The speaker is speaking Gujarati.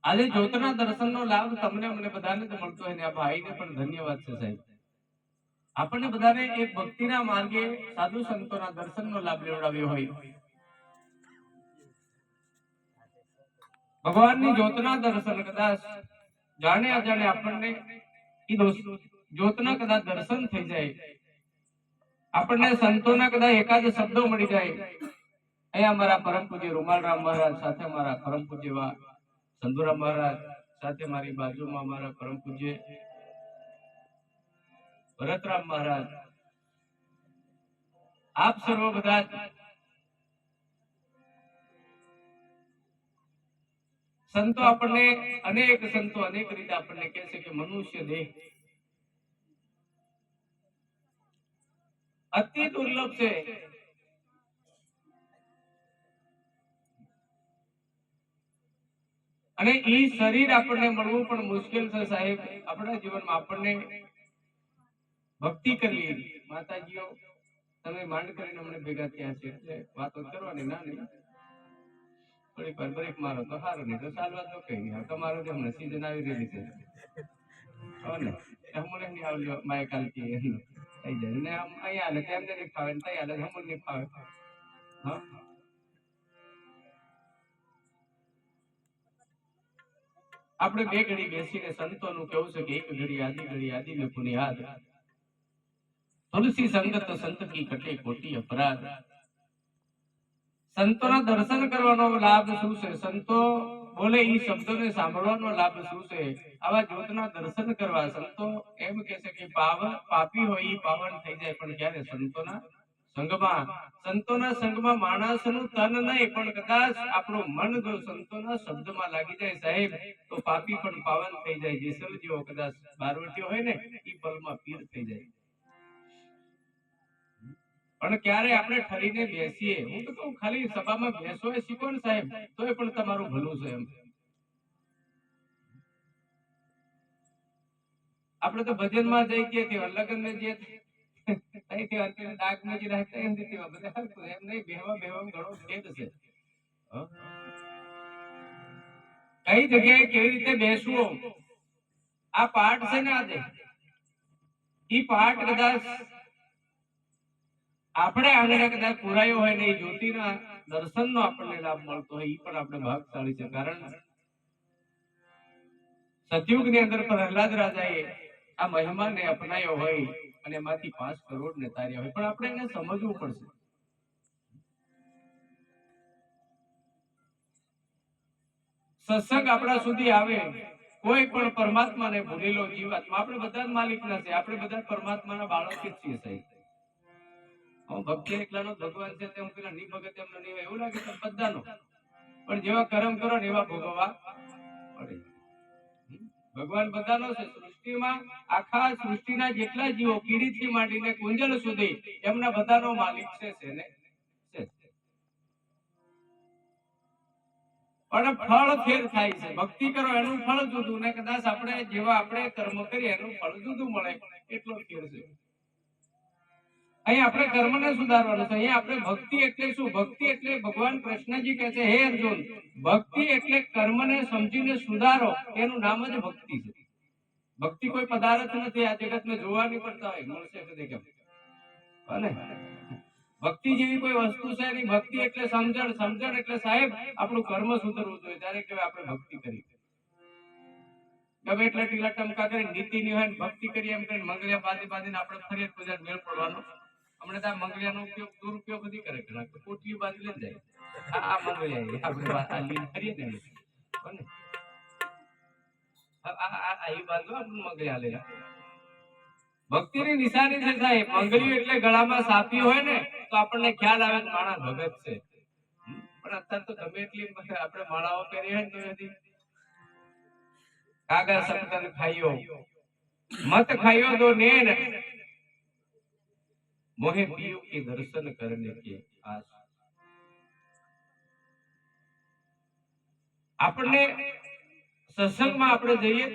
આજે જ્યોતના દર્શનનો લાભ તમને મને બધાને જ મળતો હોય ને આ ભાઈને પણ ધન્યવાદ છે સાહેબ. આપણને બધાને એક ભક્તિના માર્ગે સાધુ સંતોના દર્શનનો લાભ લેવડાવ્યો હોય. ભગવાનની જ્યોતના દર્શન કદાચ જાણે અજાણે આપણને જ્યોતના કદાચ દર્શન થઈ જાય, આપણને સંતોના કદાચ એકાદ શબ્દો મળી જાય. અહીંયા મારા પરમ પૂજ્ય રૂમાલરામ મહારાજ સાથે મારા પરમ પૂજ્ય સંધુરામ મહારાજ સાથે મારી બાજુમાં મારા પરમ પૂજ્ય ભરતરામ મહારાજ, આપ સર્વ બધા સંતો આપણને અનેક સંતો અનેક રીતે આપણને કહે છે કે મનુષ્ય દેહ અતિ દુર્લભ છે. અને એ શરીર આપણને મળવું પણ મુશ્કેલ છે સાહેબ. આપણા જીવનમાં આપણને ભક્તિ કરવી. માતાજીઓ તમે માંડ કરીને અમને ભેગા થયા છે એટલે વાતો કરવાની ના નહીં, થોડી વાર બ્રેક મારો તો સારું, નહીં તો ચાલવા તો કઈ નહીં. તમારો જે હમણાં સીઝન આવી રહેલી છે ને હમણાં નહીં આવજો માય કાલથી થઈ જાય ને આમ અહીંયા હાલે તેમને નહીં ફાવે ને ત્યાં હાલે હમણાં નહીં ફાવે. હા, આપણે બે ઘડી બેસીને સંતોનું કેવું છે કે એક ઘડી આદિ મેં પુનિયાદ, તુલસી સંગત સંત કી કટે કોટી અપરાધ. સંતોના દર્શન કરવાનો લાભ શું છે? સંતો બોલે એ શબ્દોને સાંભળવાનો લાભ શું છે? આવા જ્યોતના દર્શન કરવા. સંતો એમ કહે છે કે પાપી હોય એ પાવન થઈ જાય, પણ ક્યારે સંતોના સંગમાં માણસનું તન નહીં પણ કદાચ આપણું મન જો સંતોના શબ્દમાં લાગી જાય સાહેબ, તો પાપી પણ પાવન થઈ જાય. જેસલ જેવો કદાચ બારવટીયો હોય ને એ પલમાં પીર થઈ જાય. પણ ક્યારે આપણે ઠરીને બેસીએ. હું તો કહું ખાલી સભામાં બેસો એ શીખો ને સાહેબ, તોય પણ તમારું ભલું છે. એમ આપણે તો ભજનમાં જઈ કે લગ્ન ને જે ડાક માં જે રાખતા એમ રીતે બધા એમ નહીં. બેહવા ઘણો ખેદ છે. કઈ જગ્યાએ કેવી રીતે બેસવું આ પાઠ છે ને આજે ઈ પાઠ કદાચ આપણે આંગણે કદાચ પુરાયો હોય ને એ જ્યોતિના દર્શનનો આપણને લાભ મળતો હોય, એ પણ આપણે ભાગશાળી છે. કારણ સતયુગની અંદર પ્રહલાદ રાજાએ આ મહિમાને અપનાયો હોય અને એમાંથી 5 કરોડ ને તાર્યા હોય, પણ આપણે એને સમજવું પડશે. સત્સંગ આપણા સુધી આવે, કોઈ પણ પરમાત્માને ભૂલેલો જીવાત્મા, આપણે બધા જ માલિકના છે, આપણે બધા પરમાત્માના બાળક જ છીએ સાહેબ. ભક્તિ એકલાનો ભગવાન છે તેમ પેલા ની ભગત એમને નહીં એવું લાગે તો બધાનો, પણ જેવા કર્મ કરો ને એવા ભોગવવા પડે. ભગવાન બધાનો છે. સૃષ્ટિમાં આખા સૃષ્ટિના જેટલા જીવો કીડીથી માંડીને કુંજલ સુધી એમના બધાનો માલિક છે ને છે. પણ ફળ ફેર થાય છે. ભક્તિ કરો એનું ફળ જુદું ને કદાચ આપણે જેવા આપણે કર્મ કરીએ એનું ફળ જુદું મળે, એટલો ફેર છે. અહીં આપણે કર્મને સુધારવાનું છે. અહીંયા આપણે ભક્તિ એટલે શું? ભક્તિ એટલે ભગવાન કૃષ્ણજી કહે છે, હે અર્જુન, ભક્તિ એટલે કર્મને સમજીને સુધારો, એનું નામ જ ભક્તિ છે. ભક્તિ કોઈ પદાર્થ નથી આ જગતને જોવા નહીં પડતા હોય મળશે કદી કેમ અને ભક્તિ જેવી કોઈ વસ્તુ છે નહીં. ભક્તિ એટલે સમજણ એટલે સાહેબ આપણું કર્મ સુધરવું જોઈએ, ત્યારે કહેવાય આપણે ભક્તિ કરી. ગમે એટલે ટીલા ટમકા કરી નીતિ ની હોય ભક્તિ કરી એમ કરીને મંગળિયા બાંધીને આપણે ફરિયાદ પૂજા મેળ પડવાનો. હમણાં તો મંગળિયાનો ઉપયોગ દુરુપયોગ નથી કરે, પોટલી બાંધી લઈ જાય. આ મંગળિયા આપણે આ લીન કરીએ ને કોને આ બાંધો આપણું મંગળિયા લઈ. ભક્તિની નિશાની છે સાહેબ. મંગળિયું એટલે ગળામાં સાપી હોય ને તો આપણને ખ્યાલ આવે કે માણસ ભગત છે. પણ અત્યારે તો ગમે એટલી આપણે માળાઓ પહેરી હોય ને તો કાગા સપતન ખાઈયો મત ખાઈયો દો નેન મોહે પીયુ કે દર્શન કરને કે આસ. આપણને સત્સંગમાં આપણે જઈએ